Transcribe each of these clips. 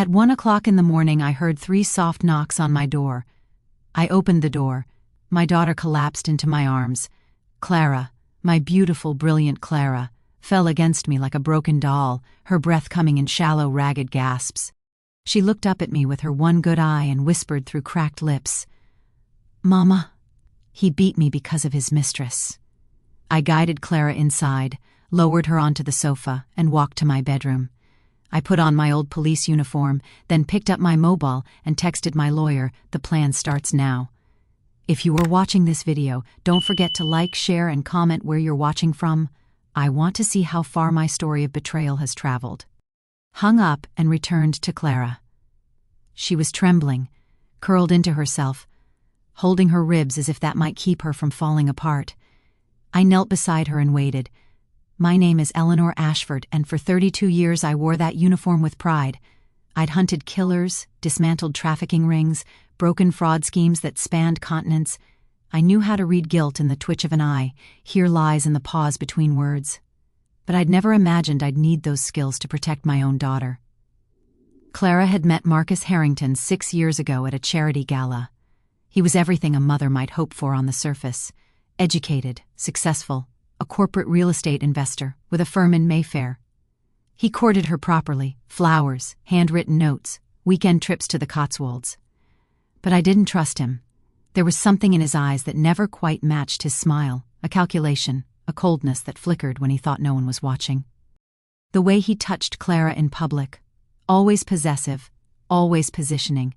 At 1 o'clock in the morning, I heard 3 soft knocks on my door. I opened the door. My daughter collapsed into my arms. Clara, my beautiful, brilliant Clara, fell against me like a broken doll, her breath coming in shallow, ragged gasps. She looked up at me with her one good eye and whispered through cracked lips, "Mama." He beat me because of his mistress. I guided Clara inside, lowered her onto the sofa, and walked to my bedroom. I put on my old police uniform, then picked up my mobile and texted my lawyer, "The plan starts now." If you are watching this video, don't forget to like, share, and comment where you're watching from. I want to see how far my story of betrayal has traveled. Hung up and returned to Clara. She was trembling, curled into herself, holding her ribs as if that might keep her from falling apart. I knelt beside her and waited. My name is Eleanor Ashford, and for 32 years I wore that uniform with pride. I'd hunted killers, dismantled trafficking rings, broken fraud schemes that spanned continents. I knew how to read guilt in the twitch of an eye, hear lies in the pause between words. But I'd never imagined I'd need those skills to protect my own daughter. Clara had met Marcus Harrington 6 years ago at a charity gala. He was everything a mother might hope for on the surface. Educated, successful, a corporate real estate investor with a firm in Mayfair. He courted her properly, flowers, handwritten notes, weekend trips to the Cotswolds. But I didn't trust him. There was something in his eyes that never quite matched his smile, a calculation, a coldness that flickered when he thought no one was watching. The way he touched Clara in public, always possessive, always positioning.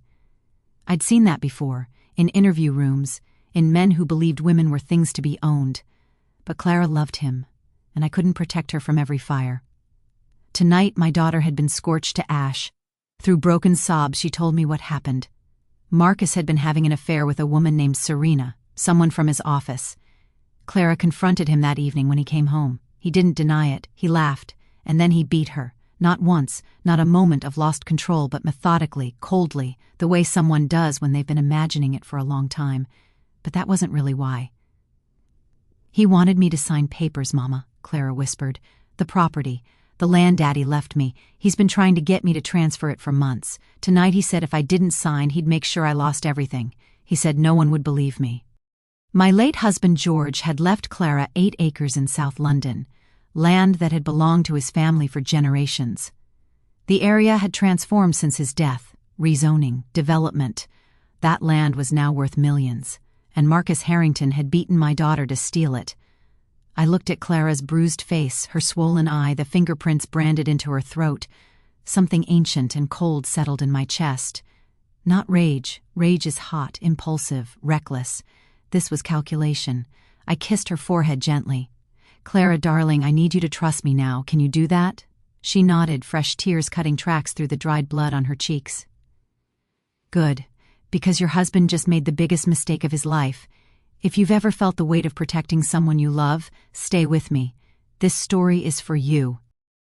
I'd seen that before, in interview rooms, in men who believed women were things to be owned. But Clara loved him, and I couldn't protect her from every fire. Tonight, my daughter had been scorched to ash. Through broken sobs, she told me what happened. Marcus had been having an affair with a woman named Serena, someone from his office. Clara confronted him that evening when he came home. He didn't deny it. He laughed, and then he beat her. Not once, not a moment of lost control, but methodically, coldly, the way someone does when they've been imagining it for a long time. But that wasn't really why. "He wanted me to sign papers, Mama," Clara whispered. "The property, the land Daddy left me. He's been trying to get me to transfer it for months. Tonight he said if I didn't sign, he'd make sure I lost everything. He said no one would believe me." My late husband George had left Clara 8 acres in South London, land that had belonged to his family for generations. The area had transformed since his death, rezoning, development. That land was now worth millions, and Marcus Harrington had beaten my daughter to steal it. I looked at Clara's bruised face, her swollen eye, the fingerprints branded into her throat. Something ancient and cold settled in my chest. Not rage. Rage is hot, impulsive, reckless. This was calculation. I kissed her forehead gently. "Clara, darling, I need you to trust me now. Can you do that?" She nodded, fresh tears cutting tracks through the dried blood on her cheeks. "Good, because your husband just made the biggest mistake of his life. If you've ever felt the weight of protecting someone you love, stay with me. This story is for you."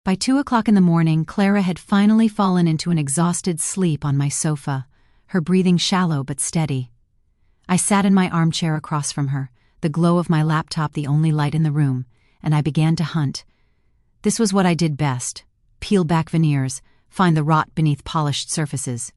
By 2 o'clock in the morning, Clara had finally fallen into an exhausted sleep on my sofa, her breathing shallow but steady. I sat in my armchair across from her, the glow of my laptop the only light in the room, and I began to hunt. This was what I did best: peel back veneers, find the rot beneath polished surfaces.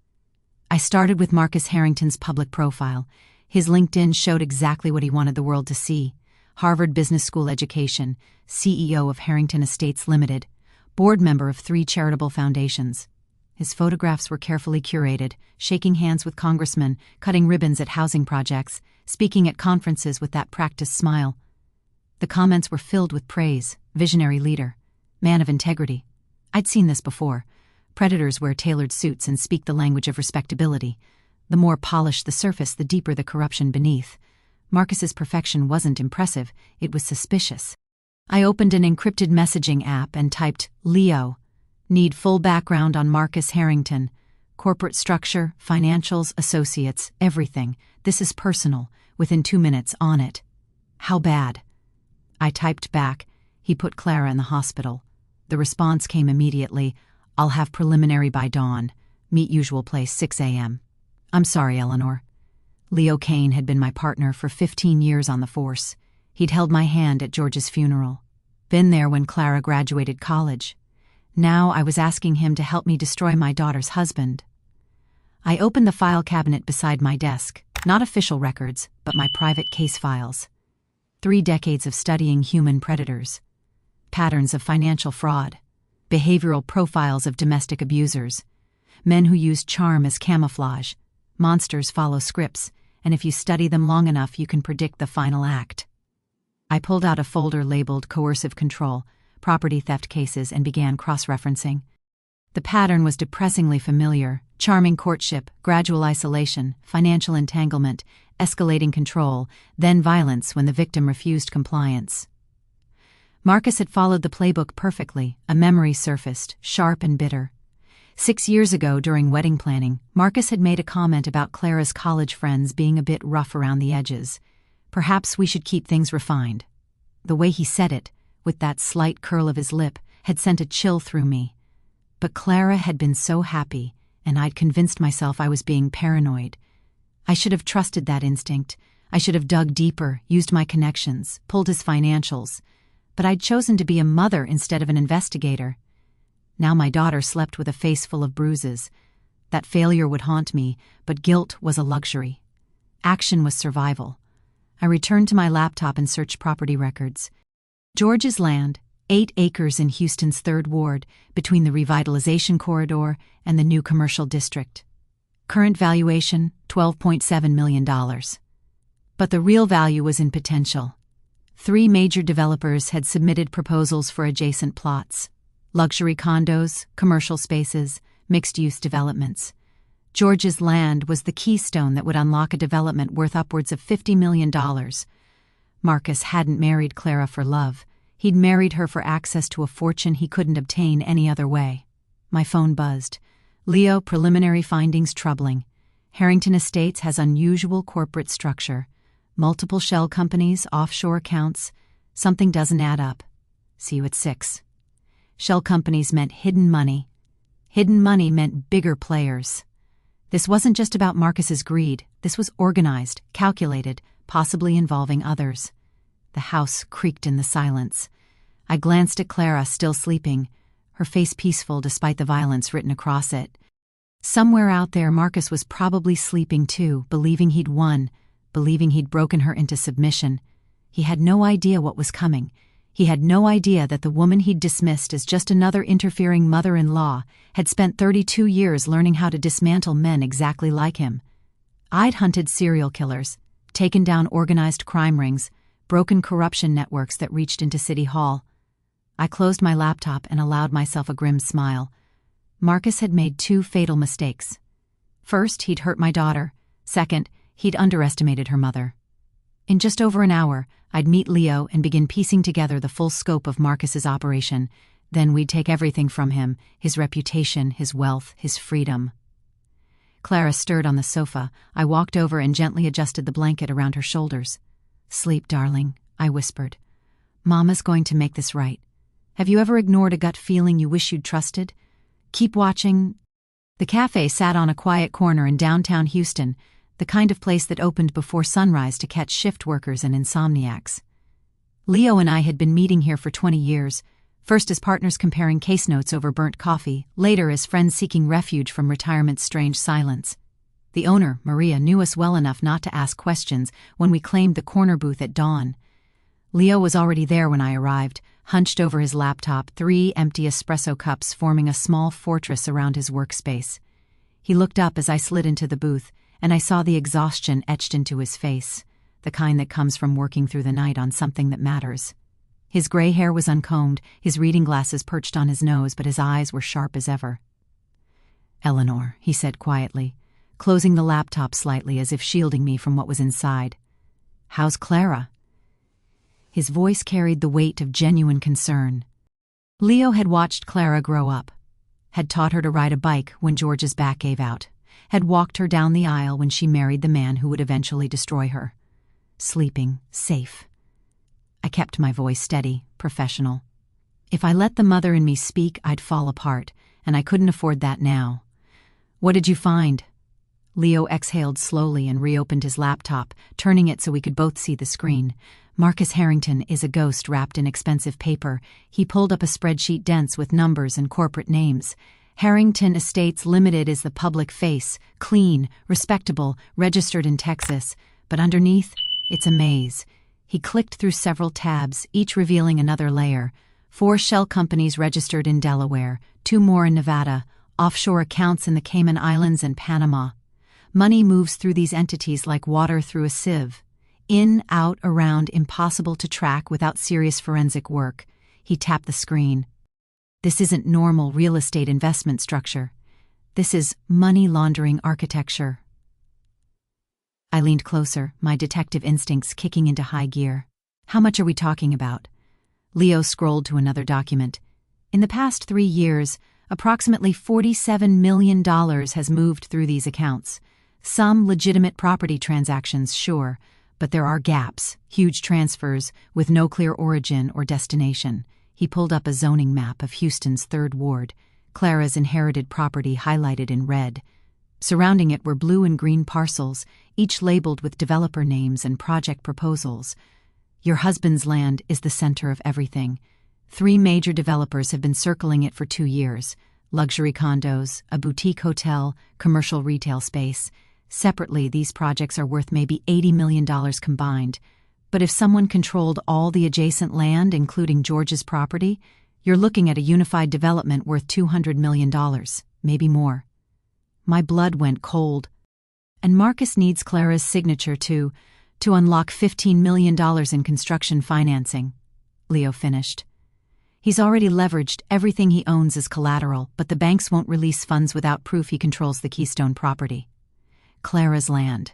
I started with Marcus Harrington's public profile. His LinkedIn showed exactly what he wanted the world to see: Harvard Business School education, CEO of Harrington Estates Limited, board member of 3 charitable foundations. His photographs were carefully curated, shaking hands with congressmen, cutting ribbons at housing projects, speaking at conferences with that practiced smile. The comments were filled with praise: visionary leader, man of integrity. I'd seen this before. Predators wear tailored suits and speak the language of respectability. The more polished the surface, the deeper the corruption beneath. Marcus's perfection wasn't impressive, it was suspicious. I opened an encrypted messaging app and typed, "Leo. Need full background on Marcus Harrington. Corporate structure, financials, associates, everything. This is personal." Within 2 minutes, on it. "How bad?" I typed back, "He put Clara in the hospital." The response came immediately, "I'll have preliminary by dawn. Meet usual place, 6 a.m. "I'm sorry, Eleanor." Leo Kane had been my partner for 15 years on the force. He'd held my hand at George's funeral. Been there when Clara graduated college. Now I was asking him to help me destroy my daughter's husband. I opened the file cabinet beside my desk, not official records, but my private case files. 3 decades of studying human predators, patterns of financial fraud, behavioral profiles of domestic abusers, men who use charm as camouflage. Monsters follow scripts, and if you study them long enough, you can predict the final act. I pulled out a folder labeled Coercive Control, Property Theft Cases, and began cross-referencing. The pattern was depressingly familiar: charming courtship, gradual isolation, financial entanglement, escalating control, then violence when the victim refused compliance. Marcus had followed the playbook perfectly. A memory surfaced, sharp and bitter. 6 years ago, during wedding planning, Marcus had made a comment about Clara's college friends being a bit rough around the edges. Perhaps we should keep things refined. The way he said it, with that slight curl of his lip, had sent a chill through me. But Clara had been so happy, and I'd convinced myself I was being paranoid. I should have trusted that instinct. I should have dug deeper, used my connections, pulled his financials. But I'd chosen to be a mother instead of an investigator. Now my daughter slept with a face full of bruises. That failure would haunt me, but guilt was a luxury. Action was survival. I returned to my laptop and searched property records. George's land, 8 acres in Houston's 3rd Ward, between the revitalization corridor and the new commercial district. Current valuation, $12.7 million. But the real value was in potential. 3 major developers had submitted proposals for adjacent plots: luxury condos, commercial spaces, mixed-use developments. George's land was the keystone that would unlock a development worth upwards of $50 million. Marcus hadn't married Clara for love. He'd married her for access to a fortune he couldn't obtain any other way. My phone buzzed. Leo, preliminary findings troubling. Harrington Estates has unusual corporate structure. Multiple shell companies, offshore accounts. Something doesn't add up. See you at 6. Shell companies meant hidden money. Hidden money meant bigger players. This wasn't just about Marcus's greed. This was organized, calculated, possibly involving others. The house creaked in the silence. I glanced at Clara, still sleeping, her face peaceful despite the violence written across it. Somewhere out there, Marcus was probably sleeping too, believing he'd won, believing he'd broken her into submission. He had no idea what was coming. He had no idea that the woman he'd dismissed as just another interfering mother-in-law had spent 32 years learning how to dismantle men exactly like him. I'd hunted serial killers, taken down organized crime rings, broken corruption networks that reached into City Hall. I closed my laptop and allowed myself a grim smile. Marcus had made 2 fatal mistakes. First, he'd hurt my daughter. Second, he'd underestimated her mother. In just over an hour, I'd meet Leo and begin piecing together the full scope of Marcus's operation. Then we'd take everything from him: his reputation, his wealth, his freedom. Clara stirred on the sofa. I walked over and gently adjusted the blanket around her shoulders. "Sleep, darling," I whispered. "Mama's going to make this right. Have you ever ignored a gut feeling you wish you'd trusted? Keep watching." The cafe sat on a quiet corner in downtown Houston, the kind of place that opened before sunrise to catch shift workers and insomniacs. Leo and I had been meeting here for 20 years, first as partners comparing case notes over burnt coffee, later as friends seeking refuge from retirement's strange silence. The owner, Maria, knew us well enough not to ask questions when we claimed the corner booth at dawn. Leo was already there when I arrived, hunched over his laptop, 3 empty espresso cups forming a small fortress around his workspace. He looked up as I slid into the booth, and I saw the exhaustion etched into his face, the kind that comes from working through the night on something that matters. His gray hair was uncombed, his reading glasses perched on his nose, but his eyes were sharp as ever. "Eleanor," he said quietly, closing the laptop slightly as if shielding me from what was inside. "How's Clara?" His voice carried the weight of genuine concern. Leo had watched Clara grow up, had taught her to ride a bike when George's back gave out, had walked her down the aisle when she married the man who would eventually destroy her. Sleeping, safe. I kept my voice steady, professional. If I let the mother in me speak, I'd fall apart, and I couldn't afford that now. "What did you find?" Leo exhaled slowly and reopened his laptop, turning it so we could both see the screen. Marcus Harrington is a ghost wrapped in expensive paper. He pulled up a spreadsheet dense with numbers and corporate names. Harrington Estates Limited is the public face, clean, respectable, registered in Texas. But underneath, it's a maze. He clicked through several tabs, each revealing another layer. 4 shell companies registered in Delaware, 2 more in Nevada, offshore accounts in the Cayman Islands and Panama. Money moves through these entities like water through a sieve. In, out, around, impossible to track without serious forensic work. He tapped the screen. This isn't normal real estate investment structure. This is money laundering architecture. I leaned closer, my detective instincts kicking into high gear. How much are we talking about? Leo scrolled to another document. In the past 3 years, approximately $47 million has moved through these accounts. Some legitimate property transactions, sure, but there are gaps, huge transfers with no clear origin or destination. He pulled up a zoning map of Houston's 3rd Ward, Clara's inherited property highlighted in red. Surrounding it were blue and green parcels, each labeled with developer names and project proposals. Your husband's land is the center of everything. 3 major developers have been circling it for 2 years. Luxury condos, a boutique hotel, commercial retail space. Separately, these projects are worth maybe $80 million combined. But if someone controlled all the adjacent land, including George's property, you're looking at a unified development worth $200 million, maybe more. My blood went cold. And Marcus needs Clara's signature to unlock $15 million in construction financing, Leo finished. He's already leveraged everything he owns as collateral, but the banks won't release funds without proof he controls the Keystone property. Clara's land.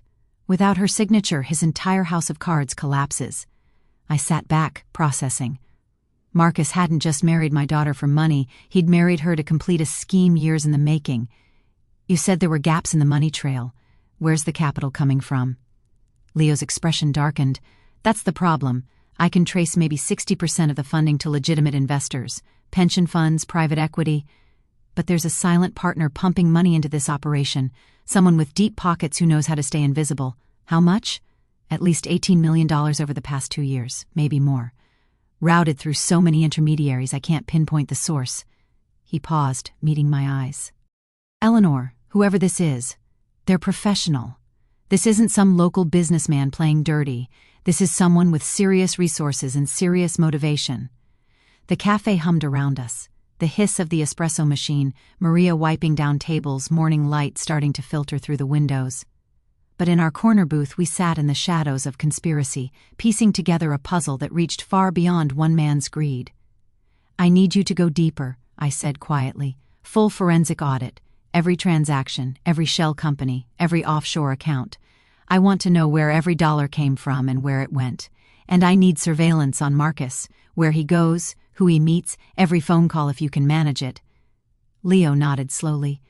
Without her signature, his entire house of cards collapses. I sat back, processing. Marcus hadn't just married my daughter for money, he'd married her to complete a scheme years in the making. You said there were gaps in the money trail. Where's the capital coming from? Leo's expression darkened. That's the problem. I can trace maybe 60% of the funding to legitimate investors, pension funds, private equity. But there's a silent partner pumping money into this operation, someone with deep pockets who knows how to stay invisible. How much? At least $18 million over the past 2 years, maybe more. Routed through so many intermediaries I can't pinpoint the source. He paused, meeting my eyes. Eleanor, whoever this is, they're professional. This isn't some local businessman playing dirty. This is someone with serious resources and serious motivation. The cafe hummed around us. The hiss of the espresso machine, Maria wiping down tables, morning light starting to filter through the windows. But in our corner booth we sat in the shadows of conspiracy, piecing together a puzzle that reached far beyond one man's greed. I need you to go deeper, I said quietly. Full forensic audit. Every transaction, every shell company, every offshore account. I want to know where every dollar came from and where it went. And I need surveillance on Marcus, where he goes, who he meets, every phone call if you can manage it. Leo nodded slowly.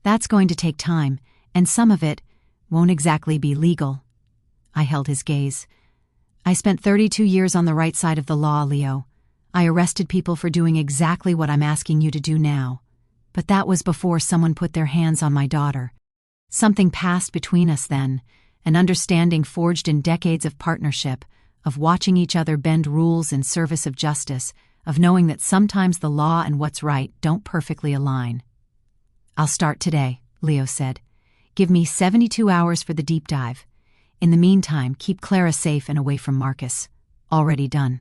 That's going to take time, and some of it won't exactly be legal. I held his gaze. I spent 32 years on the right side of the law, Leo. I arrested people for doing exactly what I'm asking you to do now. But that was before someone put their hands on my daughter. Something passed between us then, an understanding forged in decades of partnership, of watching each other bend rules in service of justice, of knowing that sometimes the law and what's right don't perfectly align. I'll start today, Leo said. Give me 72 hours for the deep dive. In the meantime, keep Clara safe and away from Marcus. Already done.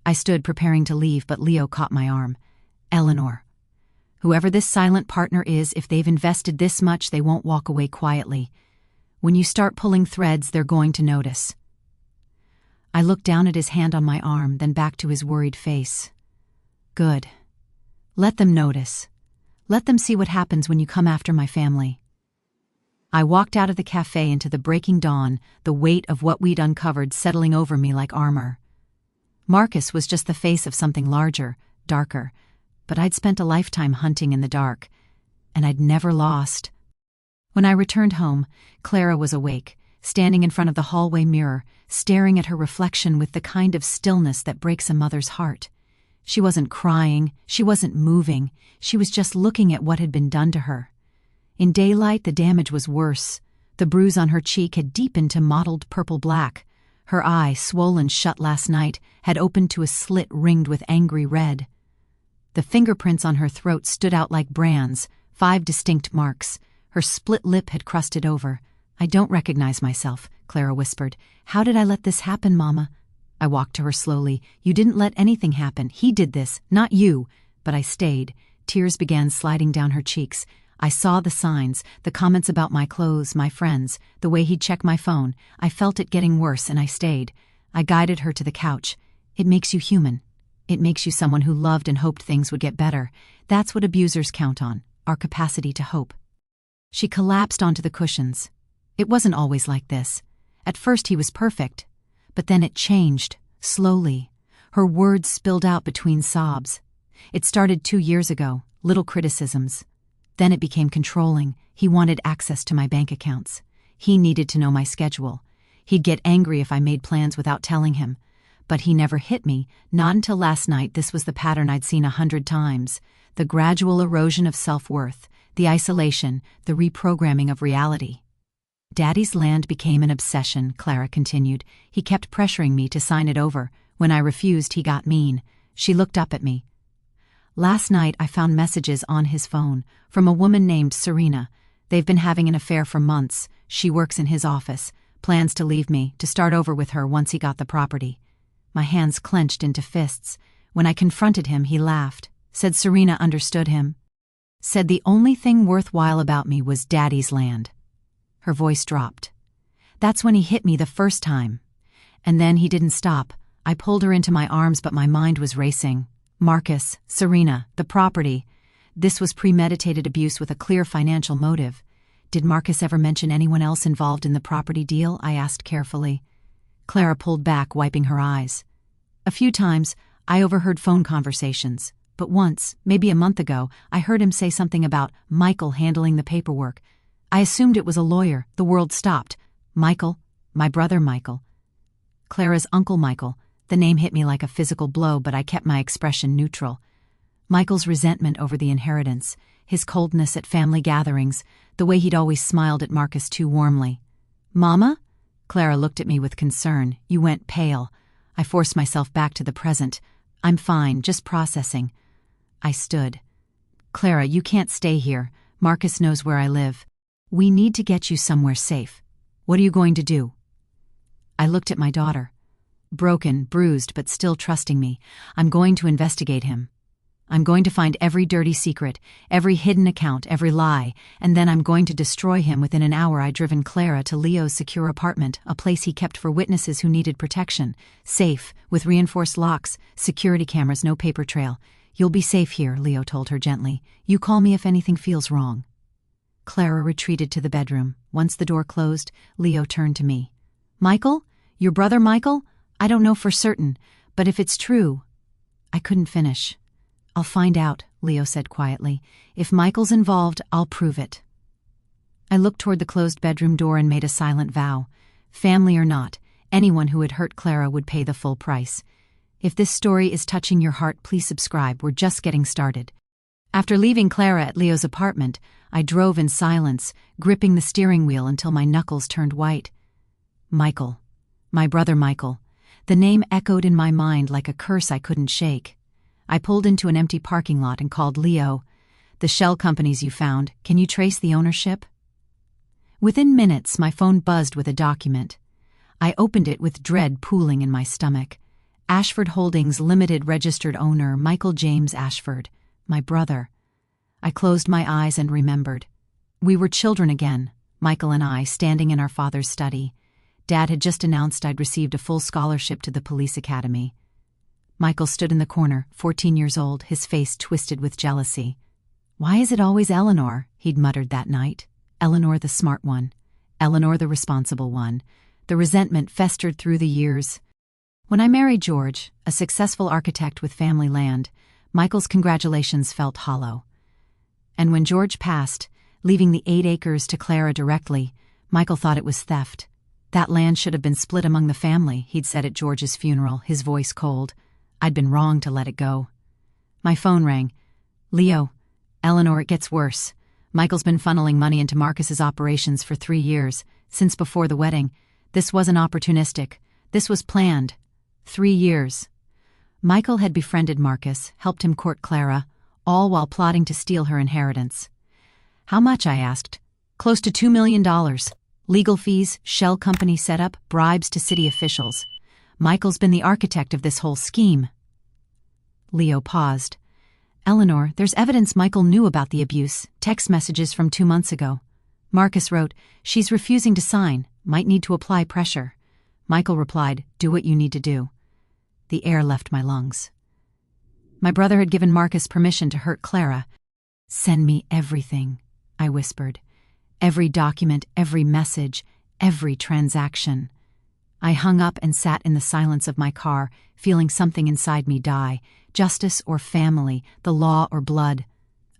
I stood preparing to leave, but Leo caught my arm. Eleanor. Whoever this silent partner is, if they've invested this much, they won't walk away quietly. When you start pulling threads, they're going to notice. I looked down at his hand on my arm, then back to his worried face. Good. Let them notice. Let them see what happens when you come after my family. I walked out of the cafe into the breaking dawn, the weight of what we'd uncovered settling over me like armor. Marcus was just the face of something larger, darker, but I'd spent a lifetime hunting in the dark, and I'd never lost. When I returned home, Clara was awake, standing in front of the hallway mirror, staring at her reflection with the kind of stillness that breaks a mother's heart. She wasn't crying, she wasn't moving, she was just looking at what had been done to her. In daylight, the damage was worse. The bruise on her cheek had deepened to mottled purple-black. Her eye, swollen shut last night, had opened to a slit ringed with angry red. The fingerprints on her throat stood out like brands, 5 distinct marks. Her split lip had crusted over. "I don't recognize myself," Clara whispered. "How did I let this happen, Mama?" I walked to her slowly. "You didn't let anything happen. He did this, not you." But I stayed. Tears began sliding down her cheeks. I saw the signs, the comments about my clothes, my friends, the way he'd check my phone. I felt it getting worse, and I stayed. I guided her to the couch. "It makes you human. It makes you someone who loved and hoped things would get better. That's what abusers count on, our capacity to hope." She collapsed onto the cushions. It wasn't always like this. At first he was perfect, but then it changed, slowly. Her words spilled out between sobs. It started 2 years ago, little criticisms. Then it became controlling. He wanted access to my bank accounts. He needed to know my schedule. He'd get angry if I made plans without telling him. But he never hit me, not until last night. This was the pattern I'd seen 100 times. The gradual erosion of self-worth, the isolation, the reprogramming of reality. "Daddy's land became an obsession," Clara continued. "He kept pressuring me to sign it over. When I refused, he got mean." She looked up at me. "Last night I found messages on his phone from a woman named Serena. They've been having an affair for months. She works in his office. Plans to leave me, to start over with her once he got the property." My hands clenched into fists. When I confronted him, he laughed. Said Serena understood him. Said the only thing worthwhile about me was Daddy's land. Her voice dropped. "That's when he hit me the first time. And then he didn't stop. I pulled her into my arms, but my mind was racing. Marcus, Serena, the property. This was premeditated abuse with a clear financial motive. Did Marcus ever mention anyone else involved in the property deal?" I asked carefully. Clara pulled back, wiping her eyes. "A few times. I overheard phone conversations. But once, maybe a month ago, I heard him say something about Michael handling the paperwork. I assumed it was a lawyer. The world stopped. Michael, my brother Michael. Clara's uncle Michael. The name hit me like a physical blow, but I kept my expression neutral. Michael's resentment over the inheritance, his coldness at family gatherings, the way he'd always smiled at Marcus too warmly. "Mama?" Clara looked at me with concern. You went pale. I forced myself back to the present. "I'm fine, just processing." I stood. "Clara, you can't stay here. Marcus knows where I live. We need to get you somewhere safe. What are you going to do?" I looked at my daughter. Broken, bruised, but still trusting me. "I'm going to investigate him. I'm going to find every dirty secret, every hidden account, every lie, and then I'm going to destroy him." Within an hour, I'd driven Clara to Leo's secure apartment, a place he kept for witnesses who needed protection. Safe, with reinforced locks, security cameras, no paper trail. "You'll be safe here," Leo told her gently. "You call me if anything feels wrong." Clara retreated to the bedroom. Once the door closed, Leo turned to me. "Michael? Your brother Michael? I don't know for certain, but if it's true..." I couldn't finish. "I'll find out," Leo said quietly. "If Michael's involved, I'll prove it." I looked toward the closed bedroom door and made a silent vow. Family or not, anyone who had hurt Clara would pay the full price. If this story is touching your heart, please subscribe. We're just getting started. After leaving Clara at Leo's apartment, I drove in silence, gripping the steering wheel until my knuckles turned white. Michael. My brother Michael. The name echoed in my mind like a curse I couldn't shake. I pulled into an empty parking lot and called Leo. "The shell companies you found, can you trace the ownership?" Within minutes, my phone buzzed with a document. I opened it with dread pooling in my stomach. Ashford Holdings Limited registered owner Michael James Ashford, my brother. I closed my eyes and remembered. We were children again, Michael and I, standing in our father's study. Dad had just announced I'd received a full scholarship to the police academy. Michael stood in the corner, 14 years old, his face twisted with jealousy. "Why is it always Eleanor?" he'd muttered that night. Eleanor the smart one. Eleanor the responsible one. The resentment festered through the years. When I married George, a successful architect with family land, Michael's congratulations felt hollow. And when George passed, leaving the 8 acres to Clara directly, Michael thought it was theft. "That land should have been split among the family," he'd said at George's funeral, his voice cold. I'd been wrong to let it go. My phone rang. "Leo, Eleanor, it gets worse. Michael's been funneling money into Marcus's operations for 3 years, since before the wedding. This wasn't opportunistic. This was planned. 3 years. Michael had befriended Marcus, helped him court Clara, all while plotting to steal her inheritance. How much, I asked. Close to $2 million. Legal fees, shell company setup, bribes to city officials. Michael's been the architect of this whole scheme. Leo paused. Eleanor, there's evidence Michael knew about the abuse, text messages from 2 months ago. Marcus wrote, she's refusing to sign, might need to apply pressure. Michael replied, do what you need to do. The air left my lungs. My brother had given Marcus permission to hurt Clara. Send me everything, I whispered. Every document, every message, every transaction. I hung up and sat in the silence of my car, feeling something inside me die. Justice or family, the law or blood.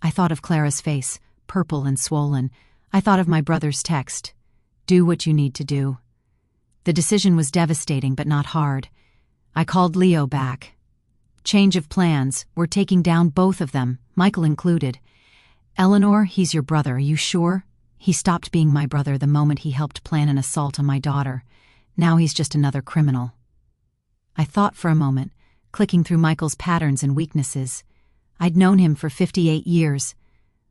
I thought of Clara's face, purple and swollen. I thought of my brother's text. Do what you need to do. The decision was devastating but not hard. I called Leo back. Change of plans. We're taking down both of them, Michael included. Eleanor, he's your brother, are you sure? He stopped being my brother the moment he helped plan an assault on my daughter. Now he's just another criminal. I thought for a moment, clicking through Michael's patterns and weaknesses. I'd known him for 58 years.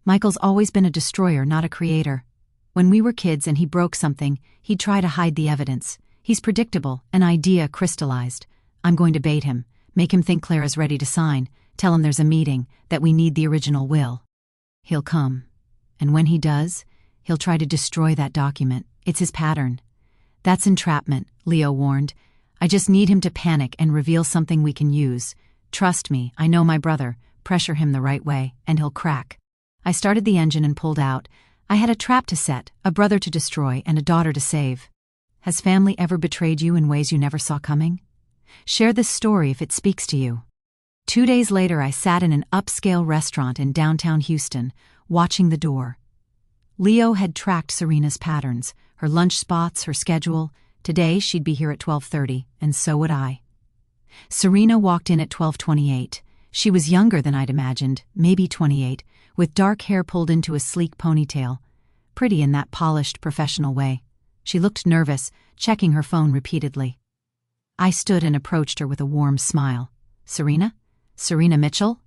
Michael's always been a destroyer, not a creator. When we were kids and he broke something, he'd try to hide the evidence. He's predictable, an idea crystallized. I'm going to bait him, make him think Clara's ready to sign, tell him there's a meeting, that we need the original will. He'll come. And when he does, he'll try to destroy that document. It's his pattern. That's entrapment, Leo warned. I just need him to panic and reveal something we can use. Trust me, I know my brother. Pressure him the right way, and he'll crack. I started the engine and pulled out. I had a trap to set, a brother to destroy, and a daughter to save. Has family ever betrayed you in ways you never saw coming? Share this story if it speaks to you. 2 days later, I sat in an upscale restaurant in downtown Houston, watching the door. Leo had tracked Serena's patterns, her lunch spots, her schedule. Today, she'd be here at 12:30, and so would I. Serena walked in at 12:28. She was younger than I'd imagined, maybe 28, with dark hair pulled into a sleek ponytail. Pretty in that polished, professional way. She looked nervous, checking her phone repeatedly. I stood and approached her with a warm smile. Serena? Serena Mitchell?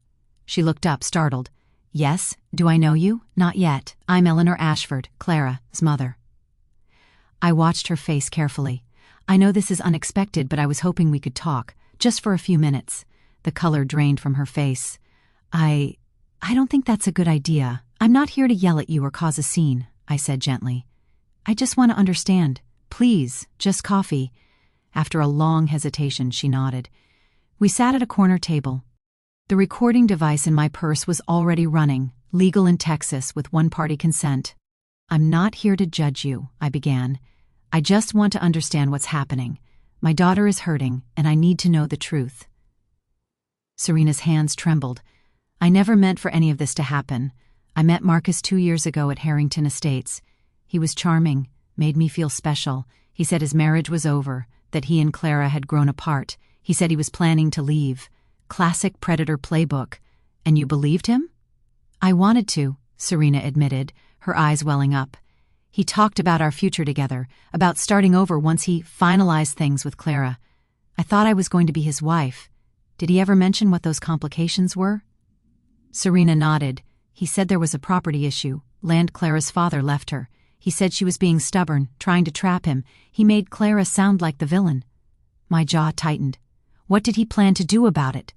She looked up, startled. Yes, do I know you? Not yet. I'm Eleanor Ashford, Clara's mother. I watched her face carefully. I know this is unexpected, but I was hoping we could talk, just for a few minutes. The color drained from her face. I don't think that's a good idea. I'm not here to yell at you or cause a scene, I said gently. I just want to understand. Please, just coffee. After a long hesitation, she nodded. We sat at a corner table. The recording device in my purse was already running, legal in Texas with one-party consent. I'm not here to judge you, I began. I just want to understand what's happening. My daughter is hurting, and I need to know the truth. Serena's hands trembled. I never meant for any of this to happen. I met Marcus 2 years ago at Harrington Estates. He was charming, made me feel special. He said his marriage was over, that he and Clara had grown apart. He said he was planning to leave. Classic predator playbook. And you believed him? I wanted to, Serena admitted, her eyes welling up. He talked about our future together, about starting over once he finalized things with Clara. I thought I was going to be his wife. Did he ever mention what those complications were? Serena nodded. He said there was a property issue, land Clara's father left her. He said she was being stubborn, trying to trap him. He made Clara sound like the villain. My jaw tightened. What did he plan to do about it?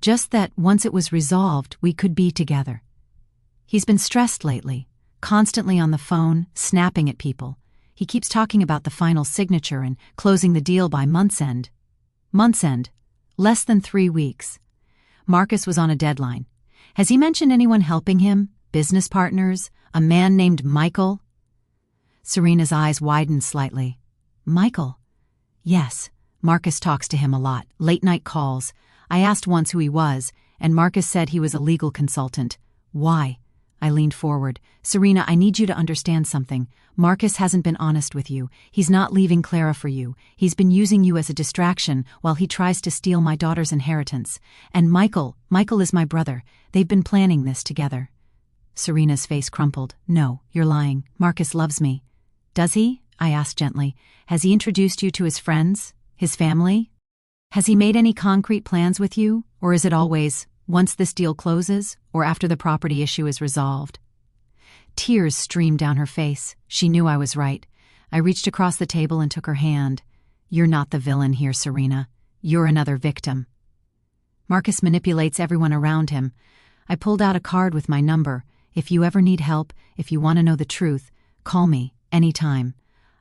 Just that once it was resolved, we could be together. He's been stressed lately, constantly on the phone, snapping at people. He keeps talking about the final signature and closing the deal by month's end. Month's end. Less than 3 weeks. Marcus was on a deadline. Has he mentioned anyone helping him? Business partners? A man named Michael? Serena's eyes widened slightly. Michael? Yes. Marcus talks to him a lot. Late-night calls. I asked once who he was, and Marcus said he was a legal consultant. Why? I leaned forward. Serena, I need you to understand something. Marcus hasn't been honest with you. He's not leaving Clara for you. He's been using you as a distraction while he tries to steal my daughter's inheritance. And Michael is my brother. They've been planning this together. Serena's face crumpled. No, you're lying. Marcus loves me. Does he? I asked gently. Has he introduced you to his friends? His family? Has he made any concrete plans with you? Or is it always, once this deal closes, or after the property issue is resolved? Tears streamed down her face. She knew I was right. I reached across the table and took her hand. You're not the villain here, Serena. You're another victim. Marcus manipulates everyone around him. I pulled out a card with my number. If you ever need help, if you want to know the truth, call me, anytime.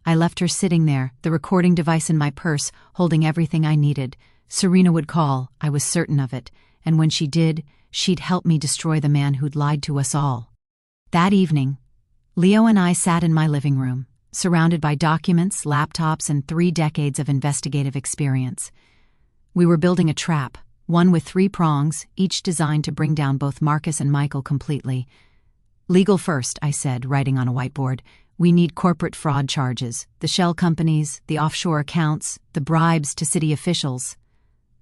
I left her sitting there, the recording device in my purse, holding everything I needed. Serena would call, I was certain of it, and when she did, she'd help me destroy the man who'd lied to us all. That evening, Leo and I sat in my living room, surrounded by documents, laptops, and 3 decades of investigative experience. We were building a trap, one with 3 prongs, each designed to bring down both Marcus and Michael completely. Legal first, I said, writing on a whiteboard. We need corporate fraud charges, the shell companies, the offshore accounts, the bribes to city officials.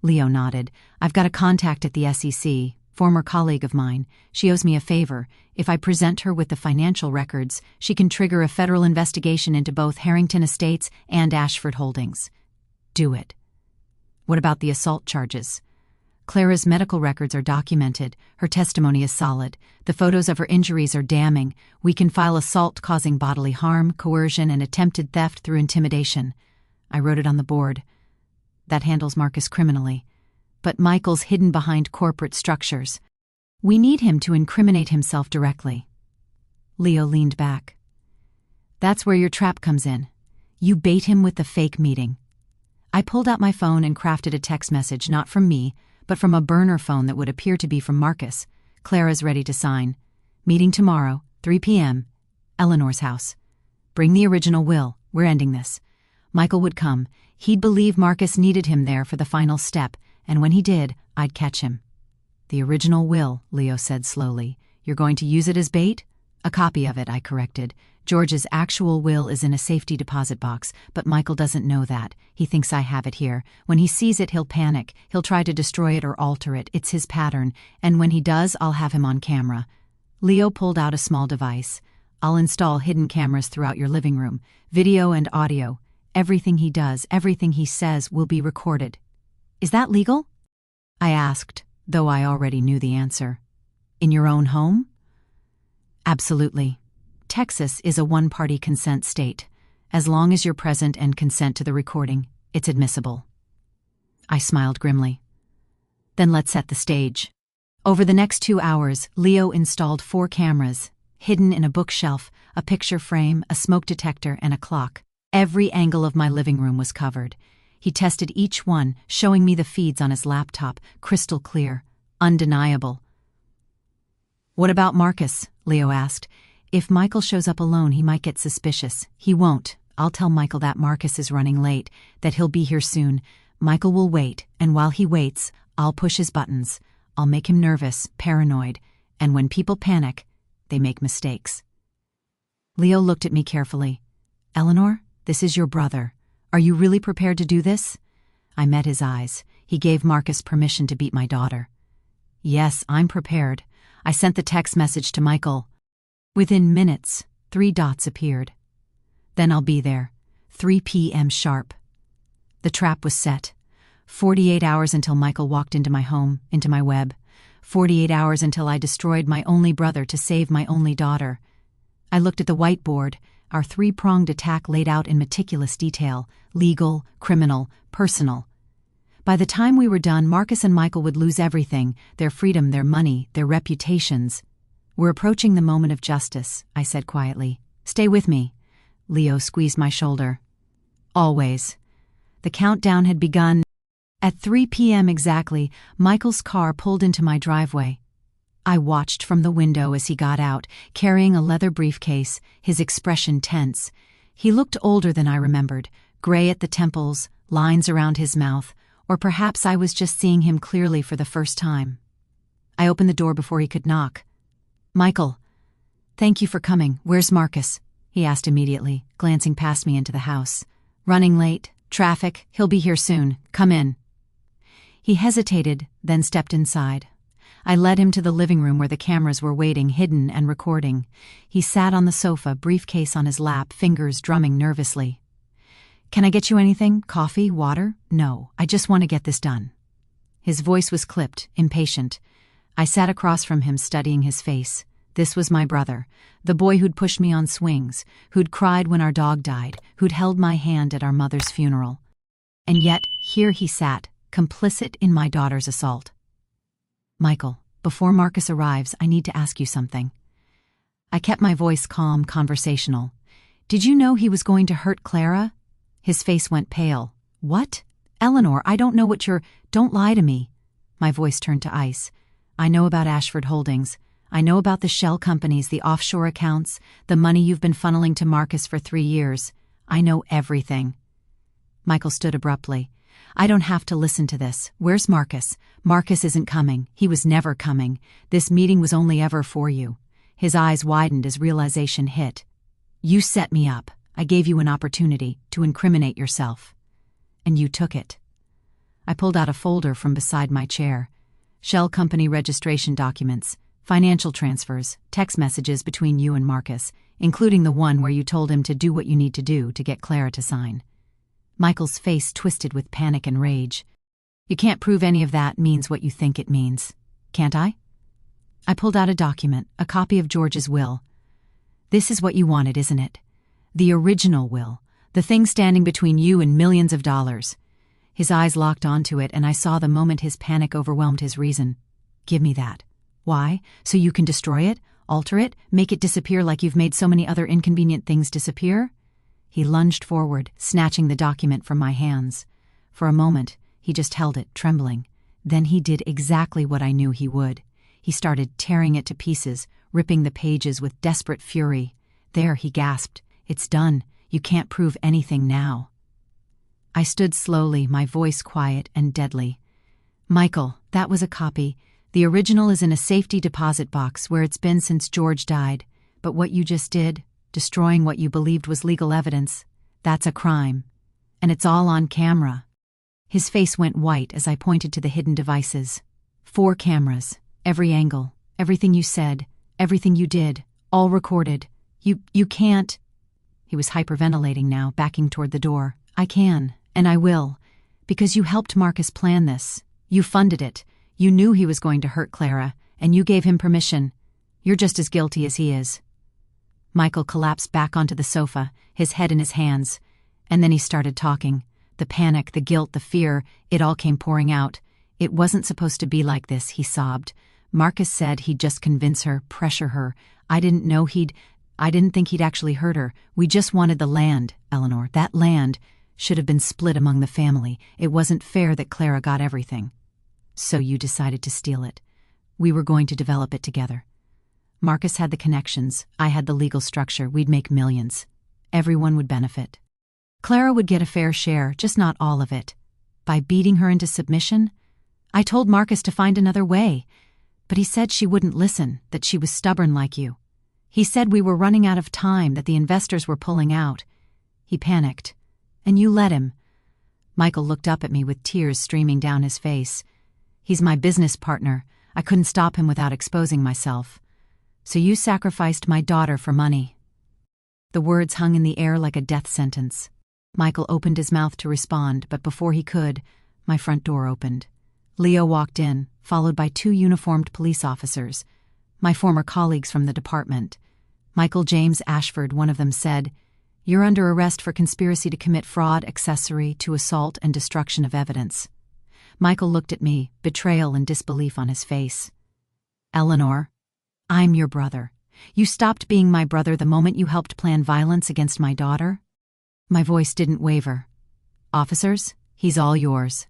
Leo nodded. I've got a contact at the SEC, former colleague of mine. She owes me a favor. If I present her with the financial records, she can trigger a federal investigation into both Harrington Estates and Ashford Holdings. Do it. What about the assault charges? Clara's medical records are documented. Her testimony is solid. The photos of her injuries are damning. We can file assault causing bodily harm, coercion, and attempted theft through intimidation. I wrote it on the board. That handles Marcus criminally. But Michael's hidden behind corporate structures. We need him to incriminate himself directly. Leo leaned back. That's where your trap comes in. You bait him with the fake meeting. I pulled out my phone and crafted a text message, not from me, but from a burner phone that would appear to be from Marcus. Clara's ready to sign. Meeting tomorrow, 3 p.m., Eleanor's house. Bring the original will. We're ending this. Michael would come. He'd believe Marcus needed him there for the final step, and when he did, I'd catch him. The original will, Leo said slowly. You're going to use it as bait? A copy of it, I corrected. George's actual will is in a safety deposit box, but Michael doesn't know that. He thinks I have it here. When he sees it, he'll panic. He'll try to destroy it or alter it. It's his pattern, and when he does, I'll have him on camera. Leo pulled out a small device. I'll install hidden cameras throughout your living room. Video and audio. Everything he does, everything he says will be recorded. Is that legal? I asked, though I already knew the answer. In your own home? Absolutely. Texas is a one-party consent state. As long as you're present and consent to the recording, it's admissible. I smiled grimly. Then let's set the stage. Over the next 2 hours, Leo installed 4 cameras, hidden in a bookshelf, a picture frame, a smoke detector, and a clock. Every angle of my living room was covered. He tested each one, showing me the feeds on his laptop, crystal clear, undeniable. What about Marcus? Leo asked. If Michael shows up alone, he might get suspicious. He won't. I'll tell Michael that Marcus is running late, that he'll be here soon. Michael will wait, and while he waits, I'll push his buttons. I'll make him nervous, paranoid, and when people panic, they make mistakes. Leo looked at me carefully. Eleanor, this is your brother. Are you really prepared to do this? I met his eyes. He gave Marcus permission to beat my daughter. Yes, I'm prepared. I sent the text message to Michael. Within minutes, 3 dots appeared. Then I'll be there, 3 p.m. sharp. The trap was set. 48 hours until Michael walked into my home, into my web. 48 hours until I destroyed my only brother to save my only daughter. I looked at the whiteboard, our 3-pronged attack laid out in meticulous detail, legal, criminal, personal. By the time we were done, Marcus and Michael would lose everything, their freedom, their money, their reputations. We're approaching the moment of justice, I said quietly. Stay with me. Leo squeezed my shoulder. Always. The countdown had begun. At 3 p.m. exactly, Michael's car pulled into my driveway. I watched from the window as he got out, carrying a leather briefcase, his expression tense. He looked older than I remembered, gray at the temples, lines around his mouth, or perhaps I was just seeing him clearly for the first time. I opened the door before he could knock. Michael, thank you for coming. Where's Marcus? He asked immediately, glancing past me into the house. Running late, traffic, he'll be here soon. Come in. He hesitated, then stepped inside. I led him to the living room where the cameras were waiting, hidden and recording. He sat on the sofa, briefcase on his lap, fingers drumming nervously. "Can I get you anything? Coffee? Water?" "No, I just want to get this done." His voice was clipped, impatient. I sat across from him, studying his face. This was my brother, the boy who'd pushed me on swings, who'd cried when our dog died, who'd held my hand at our mother's funeral. And yet, here he sat, complicit in my daughter's assault. "Michael, before Marcus arrives, I need to ask you something." I kept my voice calm, conversational. "Did you know he was going to hurt Clara?" His face went pale. "What? Eleanor, I don't know what you're— Don't lie to me." My voice turned to ice. "I know about Ashford Holdings. I know about the shell companies, the offshore accounts, the money you've been funneling to Marcus for 3 years. I know everything." Michael stood abruptly. "I don't have to listen to this. Where's Marcus? Marcus isn't coming. He was never coming. This meeting was only ever for you." His eyes widened as realization hit. "You set me up. I gave you an opportunity to incriminate yourself. And you took it." I pulled out a folder from beside my chair. Shell company registration documents, financial transfers, text messages between you and Marcus, including the one where you told him to do what you need to do to get Clara to sign. Michael's face twisted with panic and rage. "You can't prove any of that means what you think it means. Can't I?" I pulled out a document, a copy of George's will. "This is what you wanted, isn't it? The original will, the thing standing between you and millions of dollars." His eyes locked onto it, and I saw the moment his panic overwhelmed his reason. "Give me that." "Why? So you can destroy it, alter it, make it disappear like you've made so many other inconvenient things disappear?" He lunged forward, snatching the document from my hands. For a moment, he just held it, trembling. Then he did exactly what I knew he would. He started tearing it to pieces, ripping the pages with desperate fury. "There," he gasped. "It's done. You can't prove anything now." I stood slowly, my voice quiet and deadly. "Michael, that was a copy. The original is in a safety deposit box where it's been since George died. But what you just did, destroying what you believed was legal evidence, that's a crime. And it's all on camera." His face went white as I pointed to the hidden devices. 4 cameras, every angle, everything you said, everything you did, all recorded. You can't." He was hyperventilating now, backing toward the door. "I can, and I will, because you helped Marcus plan this. You funded it. You knew he was going to hurt Clara, and you gave him permission. You're just as guilty as he is." Michael collapsed back onto the sofa, his head in his hands. And then he started talking. The panic, the guilt, the fear, it all came pouring out. "It wasn't supposed to be like this," he sobbed. "Marcus said he'd just convince her, pressure her. I didn't think he'd actually hurt her. We just wanted the land, Eleanor. That land should have been split among the family. It wasn't fair that Clara got everything. So you decided to steal it. We were going to develop it together. Marcus had the connections, I had the legal structure. We'd make millions. Everyone would benefit. Clara would get a fair share, just not all of it. By beating her into submission? I told Marcus to find another way, but he said she wouldn't listen, that she was stubborn like you. He said we were running out of time, that the investors were pulling out. He panicked. And you let him." Michael looked up at me with tears streaming down his face. "He's my business partner. I couldn't stop him without exposing myself. So you sacrificed my daughter for money." The words hung in the air like a death sentence. Michael opened his mouth to respond, but before he could, my front door opened. Leo walked in, followed by 2 uniformed police officers, my former colleagues from the department. Michael James Ashford, one of them, said, "You're under arrest for conspiracy to commit fraud, accessory to assault, and destruction of evidence." Michael looked at me, betrayal and disbelief on his face. "Eleanor, I'm your brother. You stopped being my brother the moment you helped plan violence against my daughter?" My voice didn't waver. "Officers, he's all yours."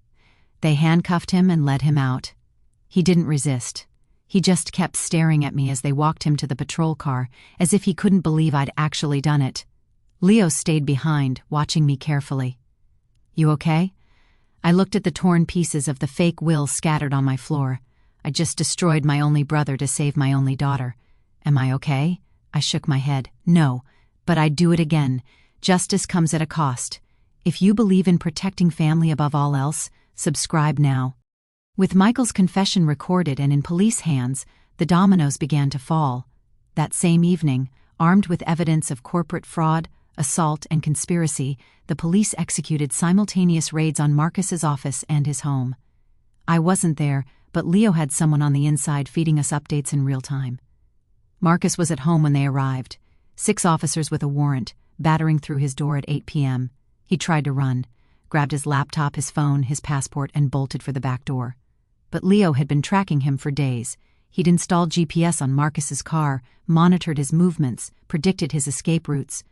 They handcuffed him and led him out. He didn't resist. He just kept staring at me as they walked him to the patrol car, as if he couldn't believe I'd actually done it. Leo stayed behind, watching me carefully. "You okay?" I looked at the torn pieces of the fake will scattered on my floor. I just destroyed my only brother to save my only daughter. "Am I okay?" I shook my head. "No, but I'd do it again. Justice comes at a cost. If you believe in protecting family above all else, subscribe now." With Michael's confession recorded and in police hands, the dominoes began to fall. That same evening, armed with evidence of corporate fraud, assault, and conspiracy, the police executed simultaneous raids on Marcus's office and his home. I wasn't there, but Leo had someone on the inside feeding us updates in real time. Marcus was at home when they arrived. 6 officers with a warrant, battering through his door at 8 p.m. He tried to run, grabbed his laptop, his phone, his passport, and bolted for the back door. But Leo had been tracking him for days. He'd installed GPS on Marcus's car, monitored his movements, predicted his escape routes.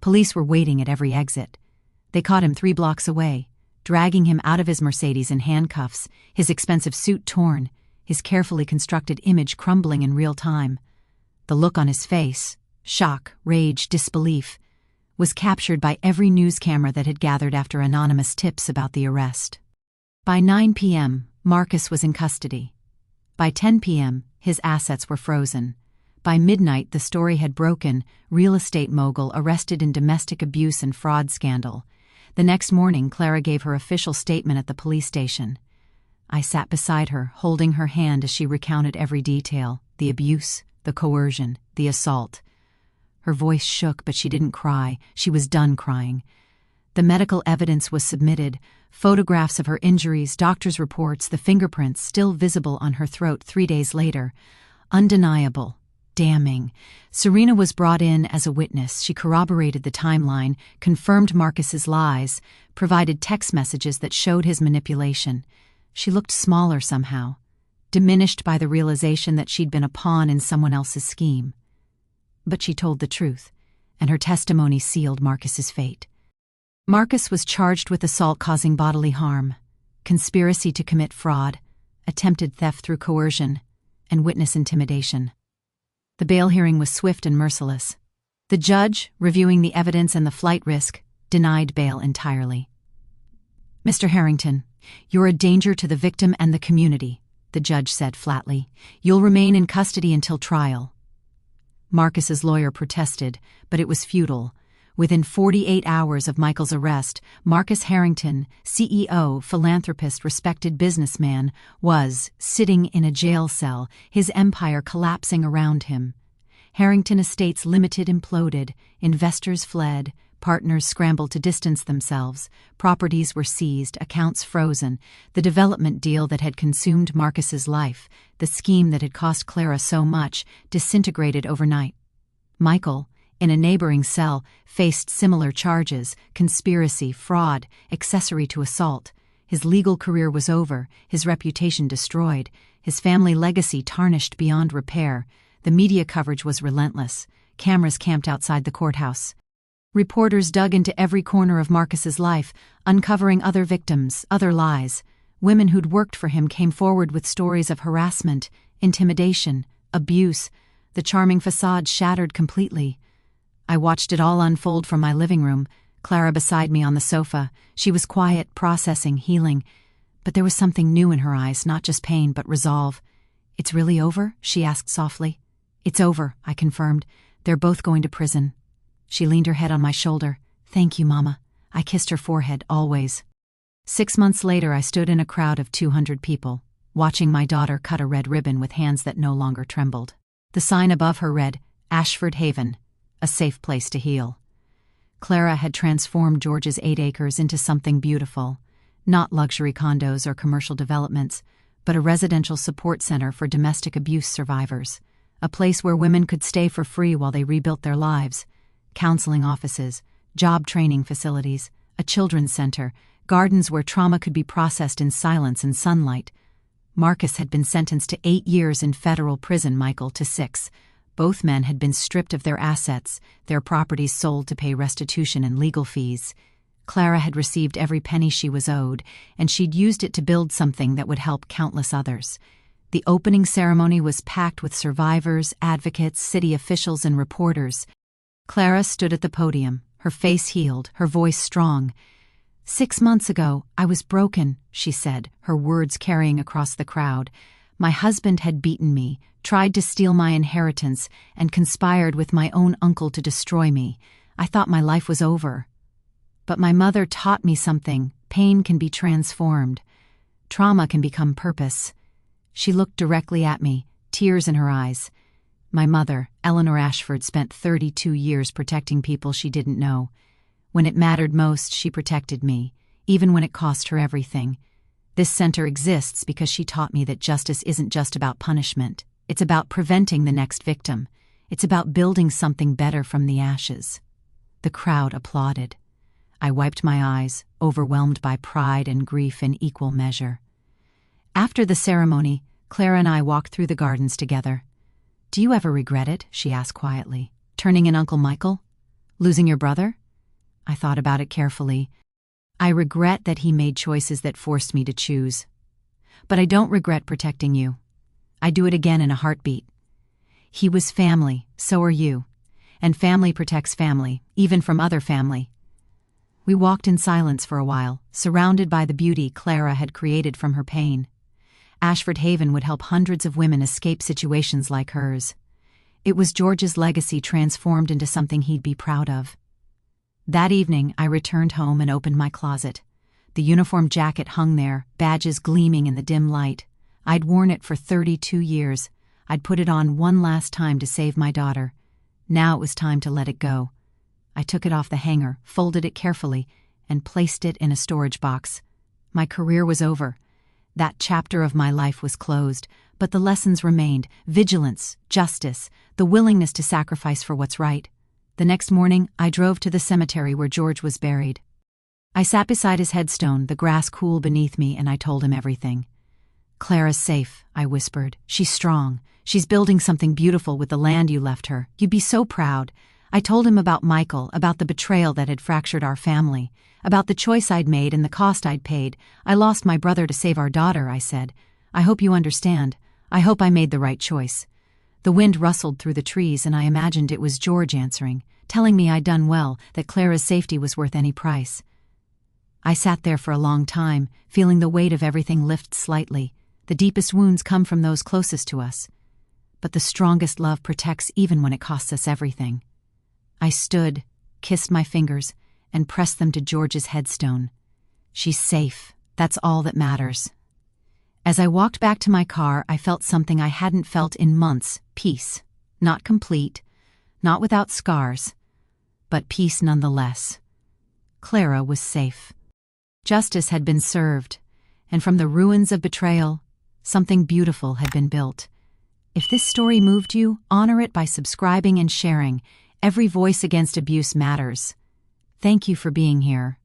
Police were waiting at every exit. They caught him 3 blocks away, dragging him out of his Mercedes in handcuffs, his expensive suit torn, his carefully constructed image crumbling in real time. The look on his face, shock, rage, disbelief, was captured by every news camera that had gathered after anonymous tips about the arrest. By 9 p.m., Marcus was in custody. By 10 p.m., his assets were frozen. By midnight, the story had broken: real estate mogul arrested in domestic abuse and fraud scandal. The next morning, Clara gave her official statement at the police station. I sat beside her, holding her hand as she recounted every detail: the abuse, the coercion, the assault. Her voice shook, but she didn't cry. She was done crying. The medical evidence was submitted: photographs of her injuries, doctor's reports, the fingerprints still visible on her throat 3 days later. Undeniable. Damning. Serena was brought in as a witness. She corroborated the timeline, confirmed Marcus's lies, provided text messages that showed his manipulation. She looked smaller somehow, diminished by the realization that she'd been a pawn in someone else's scheme. But she told the truth, and her testimony sealed Marcus's fate. Marcus was charged with assault causing bodily harm, conspiracy to commit fraud, attempted theft through coercion, and witness intimidation. The bail hearing was swift and merciless. The judge, reviewing the evidence and the flight risk, denied bail entirely. "Mr. Harrington, you're a danger to the victim and the community," the judge said flatly. "You'll remain in custody until trial." Marcus's lawyer protested, but it was futile. Within 48 hours of Michael's arrest, Marcus Harrington, CEO, philanthropist, respected businessman, was sitting in a jail cell, his empire collapsing around him. Harrington Estates Limited imploded, investors fled, partners scrambled to distance themselves, properties were seized, accounts frozen. The development deal that had consumed Marcus's life, the scheme that had cost Clara so much, disintegrated overnight. Michael, in a neighboring cell, faced similar charges: conspiracy, fraud, accessory to assault. His legal career was over, his reputation destroyed, his family legacy tarnished beyond repair. The media coverage was relentless. Cameras camped outside the courthouse. Reporters dug into every corner of Marcus's life, uncovering other victims, other lies. Women who'd worked for him came forward with stories of harassment, intimidation, abuse. The charming facade shattered completely. I watched it all unfold from my living room, Clara beside me on the sofa. She was quiet, processing, healing. But there was something new in her eyes, not just pain, but resolve. "It's really over?" she asked softly. "It's over," I confirmed. "They're both going to prison." She leaned her head on my shoulder. "Thank you, Mama." I kissed her forehead, always. 6 months later, I stood in a crowd of 200 people, watching my daughter cut a red ribbon with hands that no longer trembled. The sign above her read, "Ashford Haven, a safe place to heal." Clara had transformed George's 8 acres into something beautiful, not luxury condos or commercial developments, but a residential support center for domestic abuse survivors, a place where women could stay for free while they rebuilt their lives. Counseling offices, job training facilities, a children's center, gardens where trauma could be processed in silence and sunlight. Marcus had been sentenced to 8 years in federal prison, Michael to 6. Both men had been stripped of their assets, their properties sold to pay restitution and legal fees. Clara had received every penny she was owed, and she'd used it to build something that would help countless others. The opening ceremony was packed with survivors, advocates, city officials, and reporters. Clara stood at the podium, her face healed, her voice strong. "6 months ago, I was broken," she said, her words carrying across the crowd. "My husband had beaten me, tried to steal my inheritance, and conspired with my own uncle to destroy me. I thought my life was over. But my mother taught me something: pain can be transformed. Trauma can become purpose. She looked directly at me, tears in her eyes. My mother, Eleanor Ashford, spent 32 years protecting people she didn't know. When it mattered most, she protected me, even when it cost her everything. This center exists because she taught me that justice isn't just about punishment. It's about preventing the next victim. It's about building something better from the ashes. The crowd applauded. I wiped my eyes, overwhelmed by pride and grief in equal measure. After the ceremony, Clara and I walked through the gardens together. "Do you ever regret it?" she asked quietly. "Turning in Uncle Michael? Losing your brother?" I thought about it carefully. I regret that he made choices that forced me to choose. But I don't regret protecting you. I'd do it again in a heartbeat. He was family, so are you. And family protects family, even from other family. We walked in silence for a while, surrounded by the beauty Clara had created from her pain. Ashford Haven would help hundreds of women escape situations like hers. It was George's legacy transformed into something he'd be proud of. That evening, I returned home and opened my closet. The uniform jacket hung there, badges gleaming in the dim light. I'd worn it for 32 years. I'd put it on one last time to save my daughter. Now it was time to let it go. I took it off the hanger, folded it carefully, and placed it in a storage box. My career was over. That chapter of my life was closed, but the lessons remained: vigilance, justice, the willingness to sacrifice for what's right. The next morning, I drove to the cemetery where George was buried. I sat beside his headstone, the grass cool beneath me, and I told him everything. "Clara's safe," I whispered. "She's strong. She's building something beautiful with the land you left her. You'd be so proud." I told him about Michael, about the betrayal that had fractured our family, about the choice I'd made and the cost I'd paid. "I lost my brother to save our daughter," I said. "I hope you understand. I hope I made the right choice." The wind rustled through the trees, and I imagined it was George answering, telling me I'd done well, that Clara's safety was worth any price. I sat there for a long time, feeling the weight of everything lift slightly. The deepest wounds come from those closest to us. But the strongest love protects even when it costs us everything. I stood, kissed my fingers, and pressed them to George's headstone. She's safe. That's all that matters. As I walked back to my car, I felt something I hadn't felt in months: peace. Not complete, not without scars, but peace nonetheless. Clara was safe. Justice had been served, and from the ruins of betrayal, something beautiful had been built. If this story moved you, honor it by subscribing and sharing. Every voice against abuse matters. Thank you for being here.